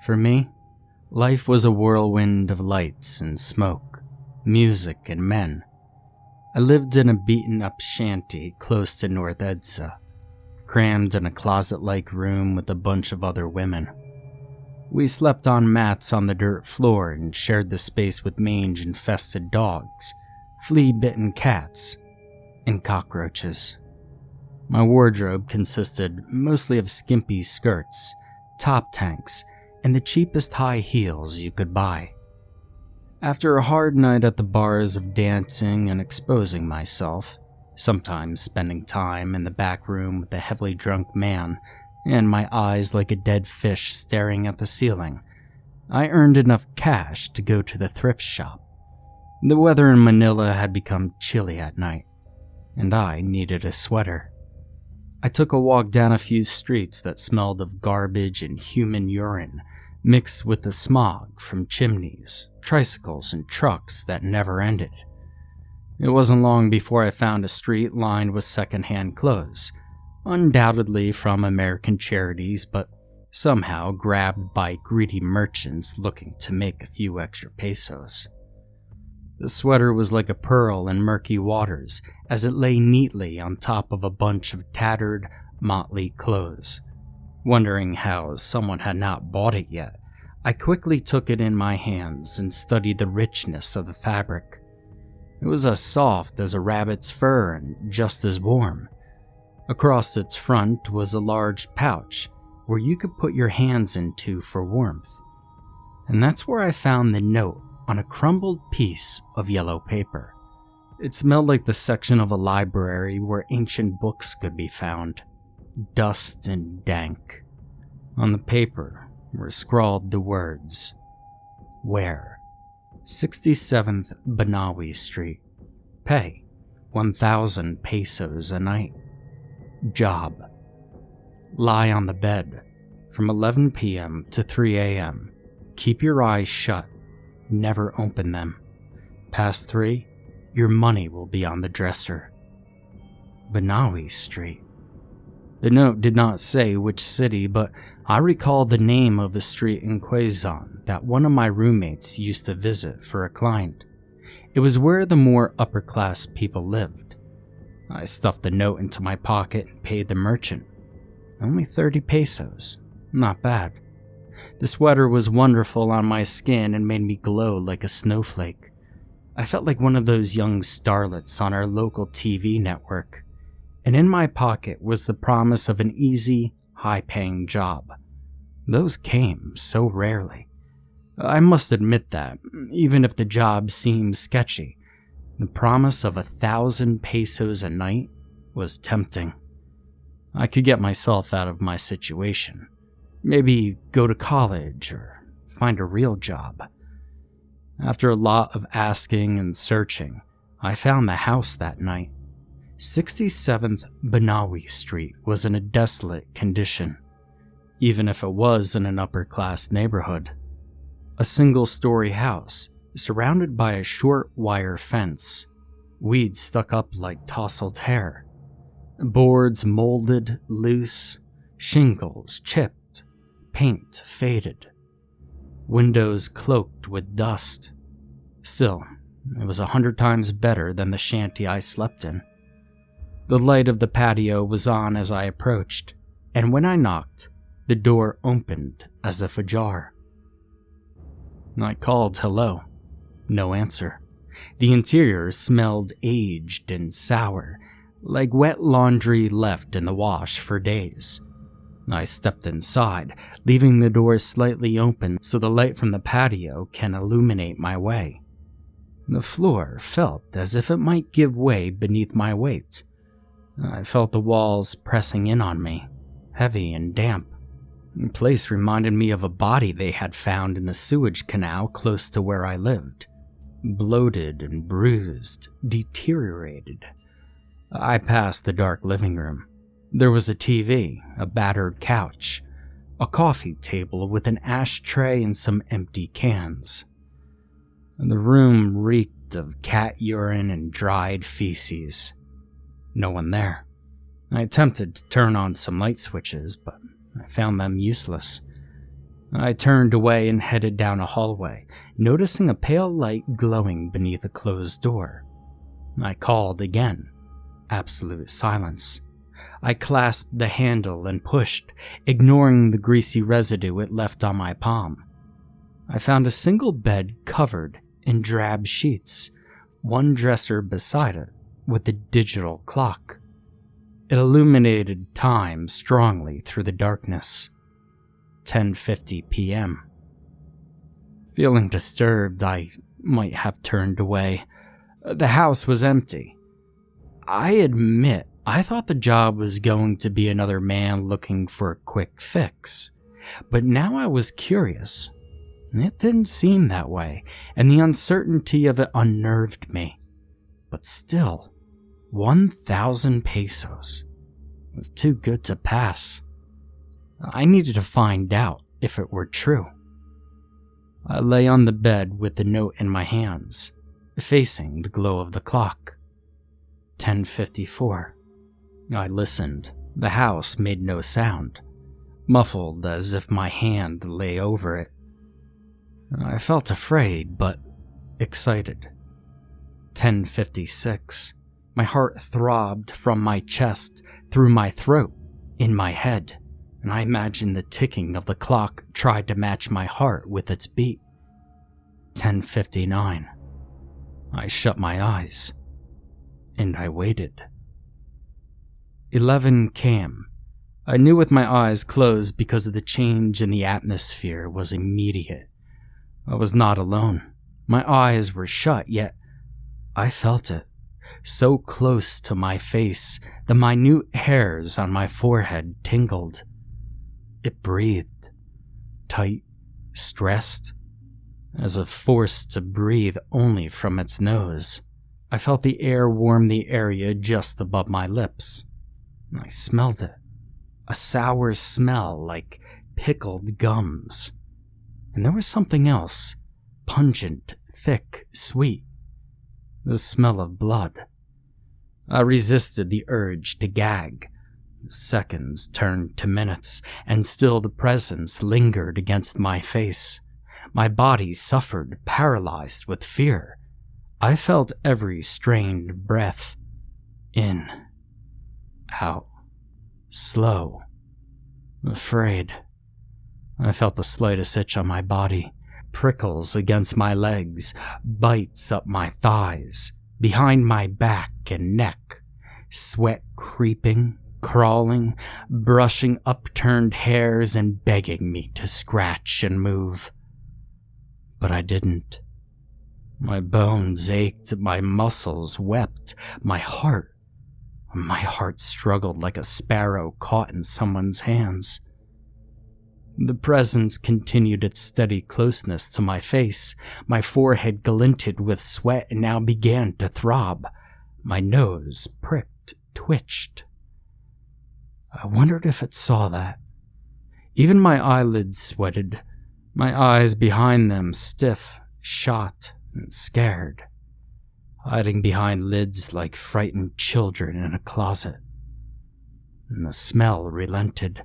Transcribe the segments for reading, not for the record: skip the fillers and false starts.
For me, life was a whirlwind of lights and smoke, music and men. I lived in a beaten-up shanty close to North Edsa, crammed in a closet-like room with a bunch of other women. We slept on mats on the dirt floor and shared the space with mange-infested dogs, flea-bitten cats, and cockroaches. My wardrobe consisted mostly of skimpy skirts, top tanks, and the cheapest high heels you could buy. After a hard night at the bars of dancing and exposing myself, sometimes spending time in the back room with a heavily drunk man, and my eyes like a dead fish staring at the ceiling, I earned enough cash to go to the thrift shop. The weather in Manila had become chilly at night, and I needed a sweater. I took a walk down a few streets that smelled of garbage and human urine, mixed with the smog from chimneys, tricycles, and trucks that never ended. It wasn't long before I found a street lined with secondhand clothes, undoubtedly from American charities, but somehow grabbed by greedy merchants looking to make a few extra pesos. The sweater was like a pearl in murky waters as it lay neatly on top of a bunch of tattered, motley clothes. Wondering how someone had not bought it yet, I quickly took it in my hands and studied the richness of the fabric. It was as soft as a rabbit's fur and just as warm. Across its front was a large pouch where you could put your hands into for warmth. And that's where I found the note on a crumbled piece of yellow paper. It smelled like the section of a library where ancient books could be found, dust and dank. On the paper were scrawled the words, "Where? 67th Banawi Street. Pay 1,000 pesos a night. Job. Lie on the bed from 11 p.m. to 3 a.m. Keep your eyes shut. Never open them. Past 3, your money will be on the dresser." Banawi Street. The note did not say which city, but I recalled the name of a street in Quezon that one of my roommates used to visit for a client. It was where the more upper-class people lived. I stuffed the note into my pocket and paid the merchant. Only 30 pesos. Not bad. The sweater was wonderful on my skin and made me glow like a snowflake. I felt like one of those young starlets on our local TV network. And in my pocket was the promise of an easy, high-paying job. Those came so rarely. I must admit that, even if the job seemed sketchy, the promise of 1,000 pesos a night was tempting. I could get myself out of my situation. Maybe go to college or find a real job. After a lot of asking and searching, I found the house that night. 67th Banawi Street was in a desolate condition, even if it was in an upper-class neighborhood. A single-story house, surrounded by a short wire fence, weeds stuck up like tousled hair, boards molded loose, shingles chipped, paint faded, windows cloaked with dust. Still, it was 100 times better than the shanty I slept in. The light of the patio was on as I approached, and when I knocked, the door opened as if ajar. I called hello. No answer. The interior smelled aged and sour, like wet laundry left in the wash for days. I stepped inside, leaving the door slightly open so the light from the patio can illuminate my way. The floor felt as if it might give way beneath my weight. I felt the walls pressing in on me, heavy and damp. The place reminded me of a body they had found in the sewage canal close to where I lived. Bloated and bruised, deteriorated. I passed the dark living room. There was a TV, a battered couch, a coffee table with an ashtray and some empty cans. The room reeked of cat urine and dried feces. No one there. I attempted to turn on some light switches, but I found them useless. I turned away and headed down a hallway, noticing a pale light glowing beneath a closed door. I called again. Absolute silence. I clasped the handle and pushed, ignoring the greasy residue it left on my palm. I found a single bed covered in drab sheets, one dresser beside it with a digital clock. It illuminated time strongly through the darkness. 10:50 p.m. Feeling disturbed, I might have turned away. The house was empty. I admit, I thought the job was going to be another man looking for a quick fix. But now I was curious. It didn't seem that way, and the uncertainty of it unnerved me. But still, 1,000 pesos was too good to pass. I needed to find out if it were true. I lay on the bed with the note in my hands, facing the glow of the clock. 10:54. I listened. The house made no sound, muffled as if my hand lay over it. I felt afraid, but excited. 10:56. My heart throbbed from my chest, through my throat, in my head, and I imagined the ticking of the clock tried to match my heart with its beat. 10:59. I shut my eyes, and I waited. 11 came. I knew with my eyes closed because the change in the atmosphere was immediate. I was not alone. My eyes were shut, yet I felt it, so close to my face, the minute hairs on my forehead tingled. It breathed, tight, stressed, as if forced to breathe only from its nose. I felt the air warm the area just above my lips. I smelled it, a sour smell like pickled gums. And there was something else, pungent, thick, sweet, the smell of blood. I resisted the urge to gag. Seconds turned to minutes, and still the presence lingered against my face. My body suffered, paralyzed with fear. I felt every strained breath. In, out, slow, afraid. I felt the slightest itch on my body, prickles against my legs, bites up my thighs, behind my back and neck, sweat creeping, crawling, brushing upturned hairs and begging me to scratch and move. But I didn't. My bones ached, my muscles wept, my heart struggled like a sparrow caught in someone's hands. The presence continued its steady closeness to my face. My forehead glinted with sweat and now began to throb. My nose pricked, twitched. I wondered if it saw that. Even my eyelids sweated, my eyes behind them stiff, shot, and scared, hiding behind lids like frightened children in a closet. And the smell relented.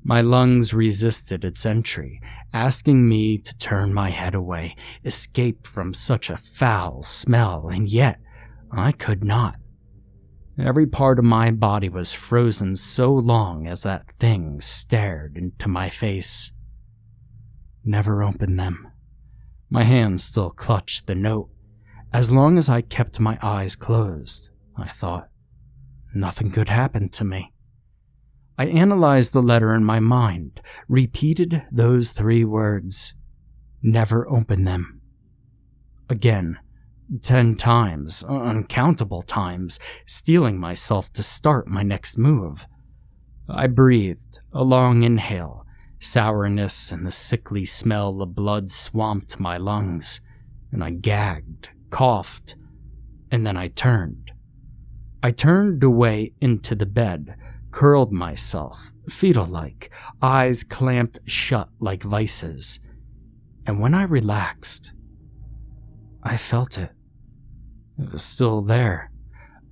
My lungs resisted its entry, asking me to turn my head away, escape from such a foul smell, and yet I could not. Every part of my body was frozen so long as that thing stared into my face. Never opened them. My hand still clutched the note. As long as I kept my eyes closed, I thought, nothing could happen to me. I analyzed the letter in my mind, repeated those 3 words. Never open them. Again, 10 times, uncountable times, steeling myself to start my next move. I breathed, a long inhale. Sourness and the sickly smell of blood swamped my lungs, and I gagged, coughed, and then I turned. I turned away into the bed, curled myself, fetal-like, eyes clamped shut like vices. And when I relaxed, I felt it. It was still there,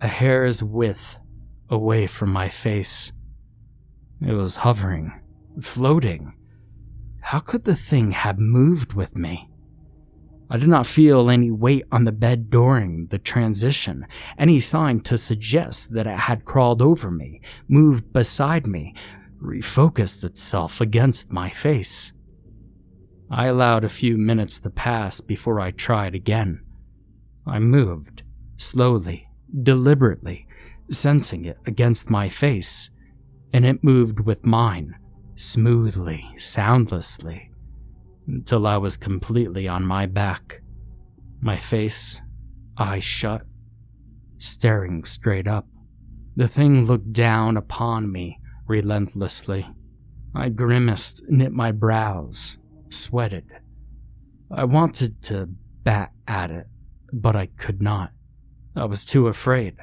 a hair's width away from my face. It was hovering, floating, How could the thing have moved with me? I did not feel any weight on the bed during the transition, any sign to suggest that it had crawled over me, moved beside me, refocused itself against my face. I allowed a few minutes to pass before I tried again. I moved, slowly, deliberately, sensing it against my face, and it moved with mine, smoothly, soundlessly, until I was completely on my back, my face, eyes shut, staring straight up. The thing looked down upon me relentlessly. I grimaced, knit my brows, sweated. I wanted to bat at it, but I could not. I was too afraid.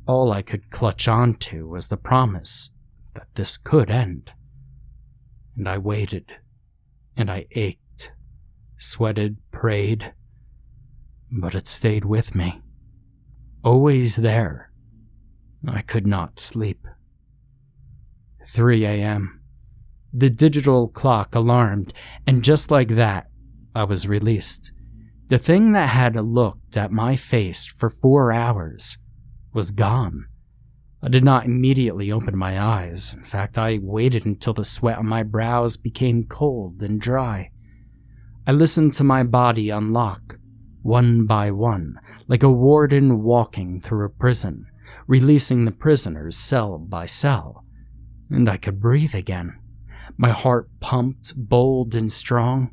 All I could clutch onto was the promise that this could end. And I waited, and I ached, sweated, prayed, but it stayed with me. Always there. I could not sleep. 3 a.m. The digital clock alarmed, and just like that, I was released. The thing that had looked at my face for 4 hours was gone. I did not immediately open my eyes. In fact, I waited until the sweat on my brows became cold and dry. I listened to my body unlock, one by one, like a warden walking through a prison, releasing the prisoners cell by cell. And I could breathe again. My heart pumped, bold and strong.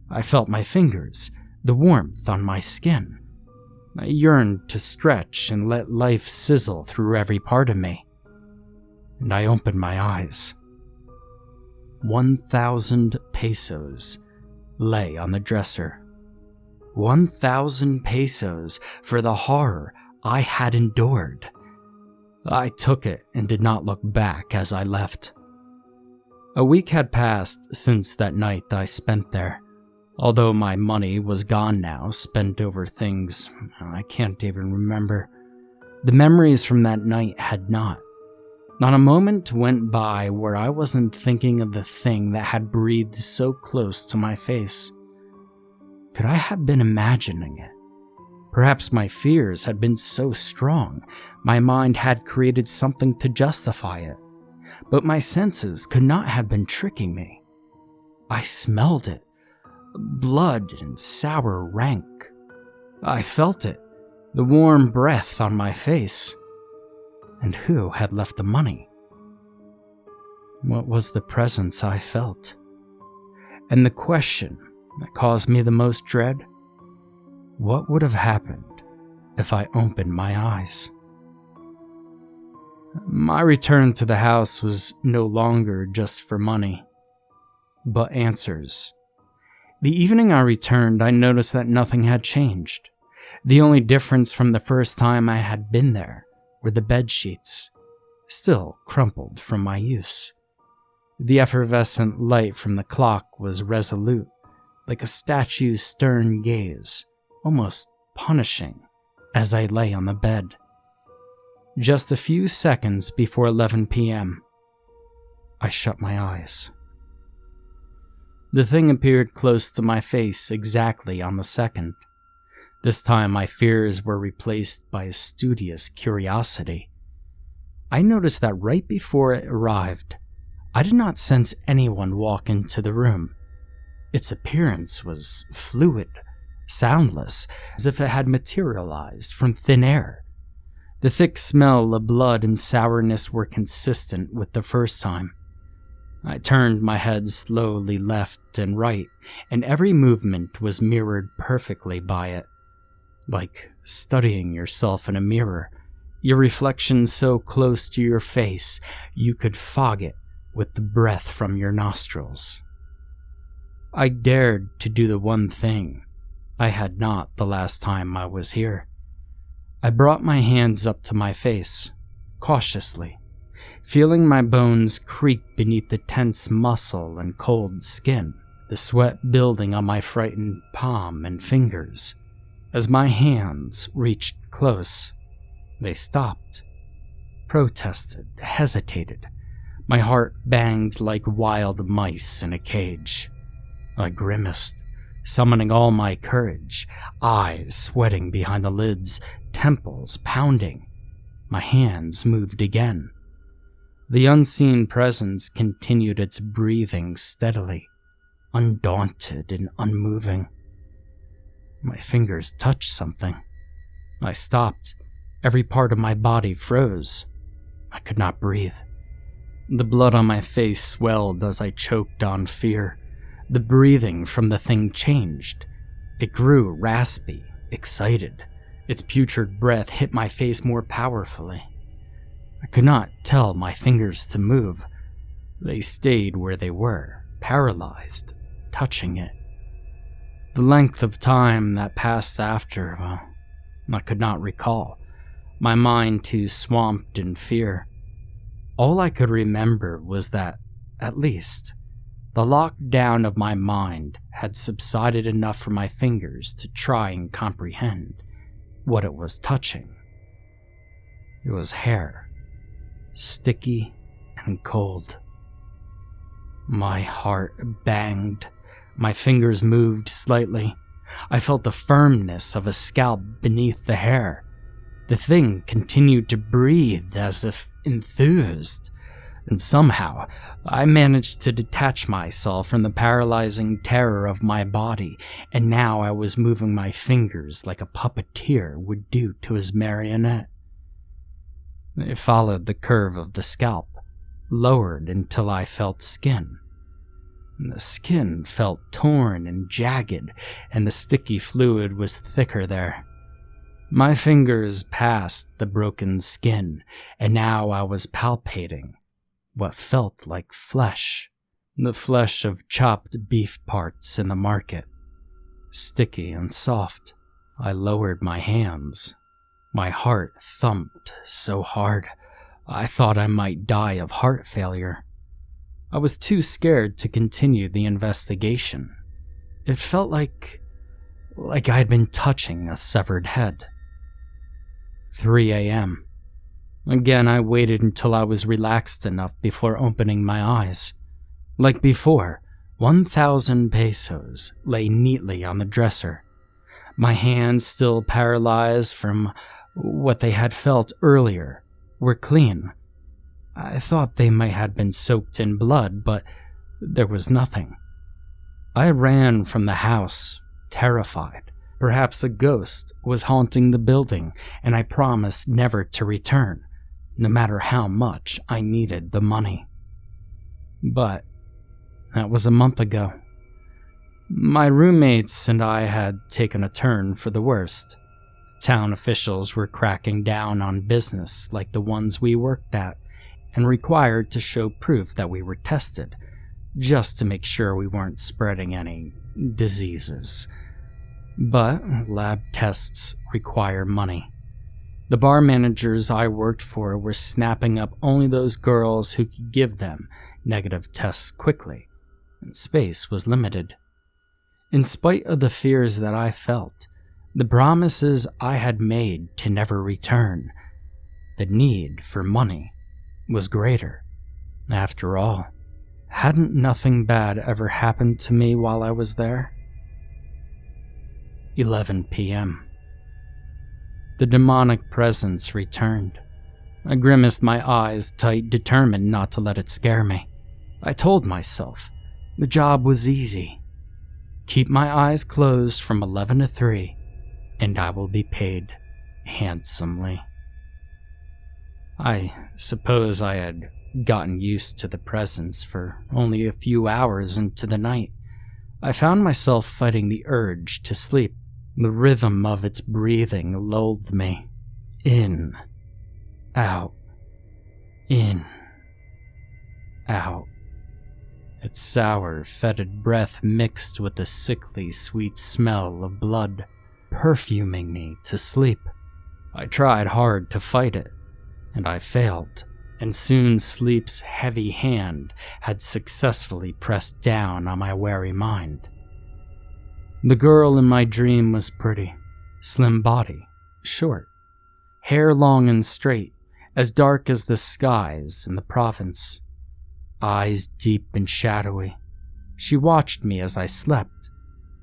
I felt my fingers, the warmth on my skin. I yearned to stretch and let life sizzle through every part of me. And I opened my eyes. 1,000 pesos lay on the dresser. 1,000 pesos for the horror I had endured. I took it and did not look back as I left. A week had passed since that night I spent there. Although my money was gone now, spent over things I can't even remember. The memories from that night had not. Not a moment went by where I wasn't thinking of the thing that had breathed so close to my face. Could I have been imagining it? Perhaps my fears had been so strong, my mind had created something to justify it. But my senses could not have been tricking me. I smelled it. Blood and sour rank. I felt it, the warm breath on my face. And who had left the money? What was the presence I felt? And the question that caused me the most dread? What would have happened if I opened my eyes? My return to the house was no longer just for money, but answers. The evening I returned, I noticed that nothing had changed. The only difference from the first time I had been there were the bed sheets, still crumpled from my use. The effervescent light from the clock was resolute, like a statue's stern gaze, almost punishing, as I lay on the bed. Just a few seconds before 11 p.m., I shut my eyes. The thing appeared close to my face exactly on the second. This time my fears were replaced by a studious curiosity. I noticed that right before it arrived, I did not sense anyone walk into the room. Its appearance was fluid, soundless, as if it had materialized from thin air. The thick smell of blood and sourness were consistent with the first time. I turned my head slowly left and right, and every movement was mirrored perfectly by it. Like studying yourself in a mirror, your reflection so close to your face you could fog it with the breath from your nostrils. I dared to do the one thing I had not the last time I was here. I brought my hands up to my face, cautiously, feeling my bones creak beneath the tense muscle and cold skin, the sweat building on my frightened palm and fingers. As my hands reached close, they stopped, protested, hesitated, My heart banged like wild mice in a cage. I grimaced, summoning all my courage, eyes sweating behind the lids, temples pounding. My hands moved again. The unseen presence continued its breathing steadily, undaunted and unmoving. My fingers touched something. I stopped. Every part of my body froze. I could not breathe. The blood on my face swelled as I choked on fear. The breathing from the thing changed. It grew raspy, excited. Its putrid breath hit my face more powerfully. I could not tell my fingers to move. They stayed where they were, paralyzed, touching it. The length of time that passed after, well, I could not recall, my mind too swamped in fear. All I could remember was that, at least, the lockdown of my mind had subsided enough for my fingers to try and comprehend what it was touching. It was hair, sticky and cold. My heart banged. My fingers moved slightly. I felt the firmness of a scalp beneath the hair. The thing continued to breathe as if enthused, and somehow I managed to detach myself from the paralyzing terror of my body, and now I was moving my fingers like a puppeteer would do to his marionette. They followed the curve of the scalp, lowered until I felt skin. The skin felt torn and jagged, and the sticky fluid was thicker there. My fingers passed the broken skin, and now I was palpating what felt like flesh, the flesh of chopped beef parts in the market, sticky and soft. I lowered my hands. My heart thumped so hard, I thought I might die of heart failure. I was too scared to continue the investigation. It felt like I'd been touching a severed head. 3 a.m. Again, I waited until I was relaxed enough before opening my eyes. Like before, 1,000 pesos lay neatly on the dresser. My hands, still paralyzed from what they had felt earlier, were clean. I thought they might have been soaked in blood, but there was nothing. I ran from the house, terrified. Perhaps a ghost was haunting the building, and I promised never to return, no matter how much I needed the money. But that was a month ago. My roommates and I had taken a turn for the worst. Town officials were cracking down on business like the ones we worked at, and required to show proof that we were tested, just to make sure we weren't spreading any diseases. But lab tests require money. The bar managers I worked for were snapping up only those girls who could give them negative tests quickly, and space was limited. In spite of the fears that I felt, the promises I had made to never return, the need for money was greater. After all, hadn't nothing bad ever happened to me while I was there? 11 p.m. The demonic presence returned. I grimaced my eyes tight, determined not to let it scare me. I told myself the job was easy. Keep my eyes closed from 11 to 3, and I will be paid handsomely. I suppose I had gotten used to the presence for only a few hours into the night. I found myself fighting the urge to sleep. The rhythm of its breathing lulled me. In, out, in, out. Its sour, fetid breath mixed with the sickly, sweet smell of blood, perfuming me to sleep. I tried hard to fight it, and I failed, and soon sleep's heavy hand had successfully pressed down on my wary mind. The girl in my dream was pretty, slim body, short, hair long and straight, as dark as the skies in the province. eyes deep and shadowy. She watched me as I slept,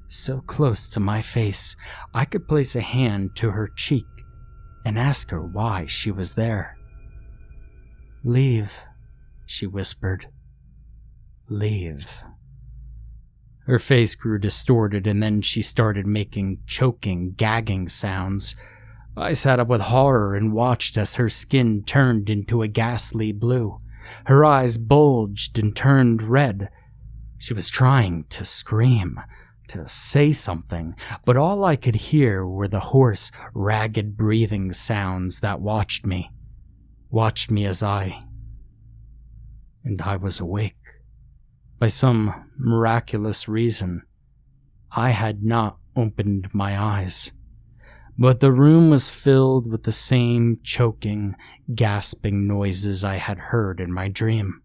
so close to my face I could place a hand to her cheek and ask her why she was there. "Leave," she whispered. "Leave." Her face grew distorted, and then she started making choking, gagging sounds. I sat up with horror and watched as her skin turned into a ghastly blue. Her eyes bulged and turned red. She was trying to scream, to say something, but all I could hear were the hoarse, ragged breathing sounds that watched me as I was awake. By some miraculous reason, I had not opened my eyes, but the room was filled with the same choking, gasping noises I had heard in my dream.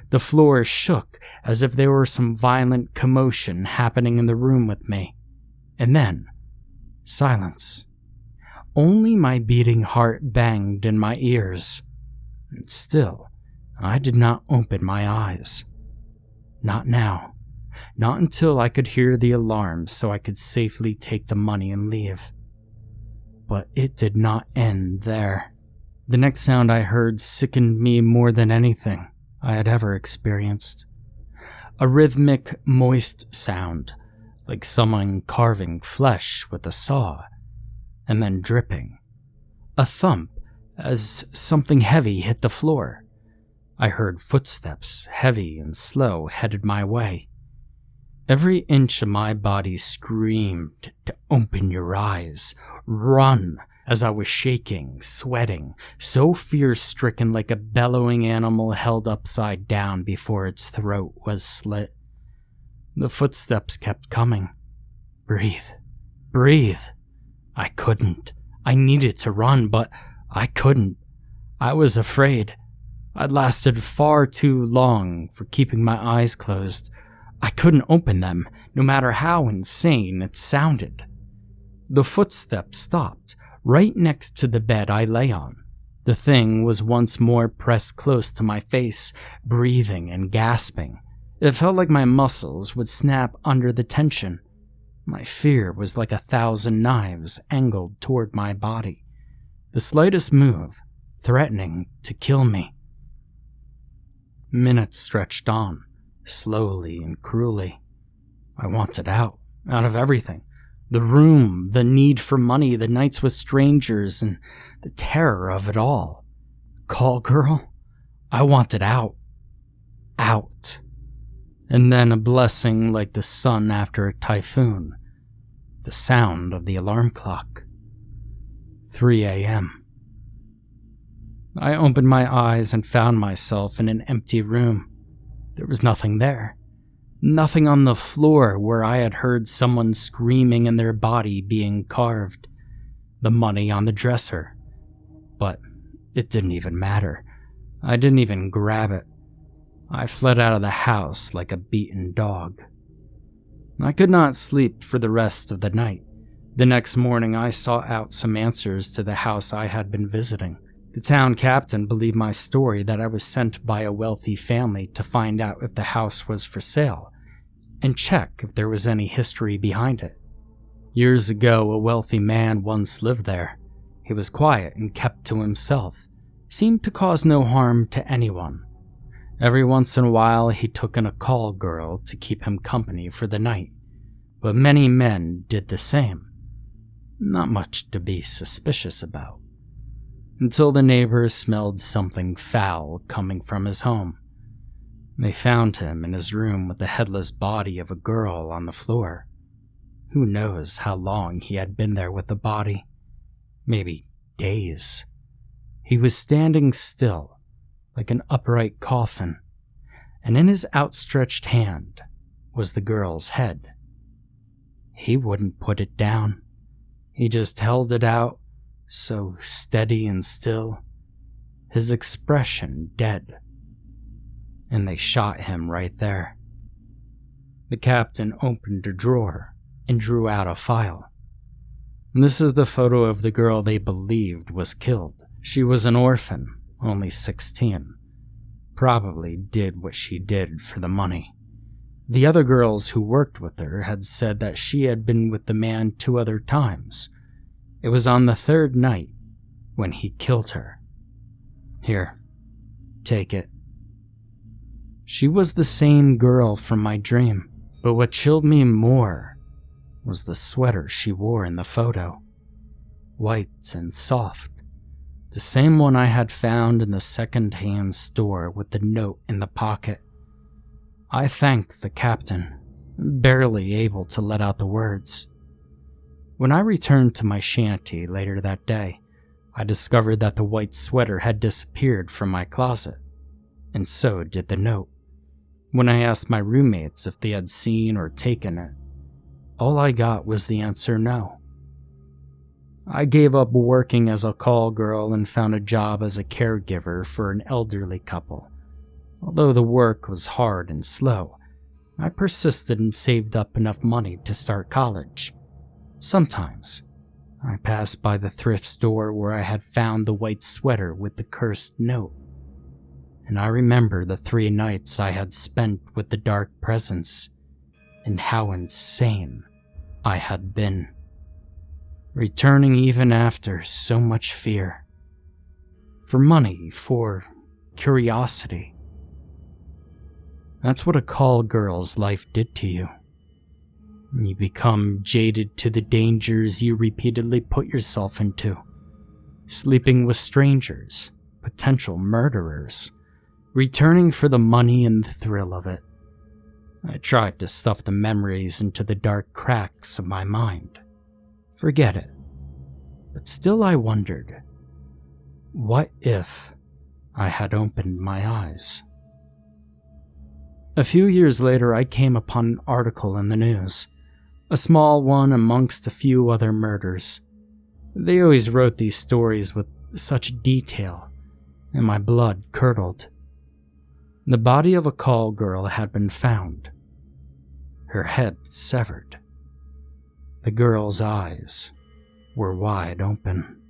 The floor shook as if there were some violent commotion happening in the room with me. And then, silence. Only my beating heart banged in my ears. And still, I did not open my eyes. Not now. Not until I could hear the alarm so I could safely take the money and leave. But it did not end there. The next sound I heard sickened me more than anything I had ever experienced. A rhythmic, moist sound, like someone carving flesh with a saw, and then dripping. A thump as something heavy hit the floor. I heard footsteps, heavy and slow, headed my way. Every inch of my body screamed to open your eyes, run, as I was shaking, sweating, so fear-stricken like a bellowing animal held upside down before its throat was slit. The footsteps kept coming. Breathe. Breathe. I couldn't. I needed to run, but I couldn't. I was afraid. I'd lasted far too long for keeping my eyes closed. I couldn't open them, no matter how insane it sounded. The footsteps stopped, right next to the bed I lay on. The thing was once more pressed close to my face, breathing and gasping. It felt like my muscles would snap under the tension. My fear was like 1,000 knives angled toward my body. The slightest move, threatening to kill me. Minutes stretched on, slowly and cruelly. I wanted out of everything. The room, the need for money, the nights with strangers, and the terror of it all. Call girl? I wanted out. Out. And then a blessing like the sun after a typhoon. The sound of the alarm clock. 3 a.m. I opened my eyes and found myself in an empty room. There was nothing there. Nothing on the floor where I had heard someone screaming and their body being carved. The money on the dresser. But it didn't even matter. I didn't even grab it. I fled out of the house like a beaten dog. I could not sleep for the rest of the night. The next morning I sought out some answers to the house I had been visiting. The town captain believed my story that I was sent by a wealthy family to find out if the house was for sale, and check if there was any history behind it. Years ago, a wealthy man once lived there. He was quiet and kept to himself, seemed to cause no harm to anyone. Every once in a while, he took in a call girl to keep him company for the night, but many men did the same. Not much to be suspicious about. Until the neighbors smelled something foul coming from his home. They found him in his room with the headless body of a girl on the floor. Who knows how long he had been there with the body? Maybe days. He was standing still, like an upright coffin, and in his outstretched hand was the girl's head. He wouldn't put it down. He just held it out, so steady and still, his expression dead. And they shot him right there. The captain opened a drawer and drew out a file. And this is the photo of the girl they believed was killed. She was an orphan, only 16. probably did what she did for the money. The other girls who worked with her had said that she had been with the man 2 other times. It was on the 3rd night when he killed her. Here, take it. She was the same girl from my dream, but what chilled me more was the sweater she wore in the photo. White and soft, the same one I had found in the second-hand store with the note in the pocket. I thanked the captain, barely able to let out the words. When I returned to my shanty later that day, I discovered that the white sweater had disappeared from my closet, and so did the note. When I asked my roommates if they had seen or taken it, all I got was the answer no. I gave up working as a call girl and found a job as a caregiver for an elderly couple. Although the work was hard and slow, I persisted and saved up enough money to start college. Sometimes, I passed by the thrift store where I had found the white sweater with the cursed note, and I remember the 3 nights I had spent with the dark presence and how insane I had been, returning even after so much fear. For money, for curiosity. That's what a call girl's life did to you. You become jaded to the dangers you repeatedly put yourself into. Sleeping with strangers, potential murderers, returning for the money and the thrill of it. I tried to stuff the memories into the dark cracks of my mind. Forget it. But still I wondered, what if I had opened my eyes? A few years later, I came upon an article in the news, a small one amongst a few other murders. They always wrote these stories with such detail, and my blood curdled. The body of a call girl had been found, her head severed. The girl's eyes were wide open.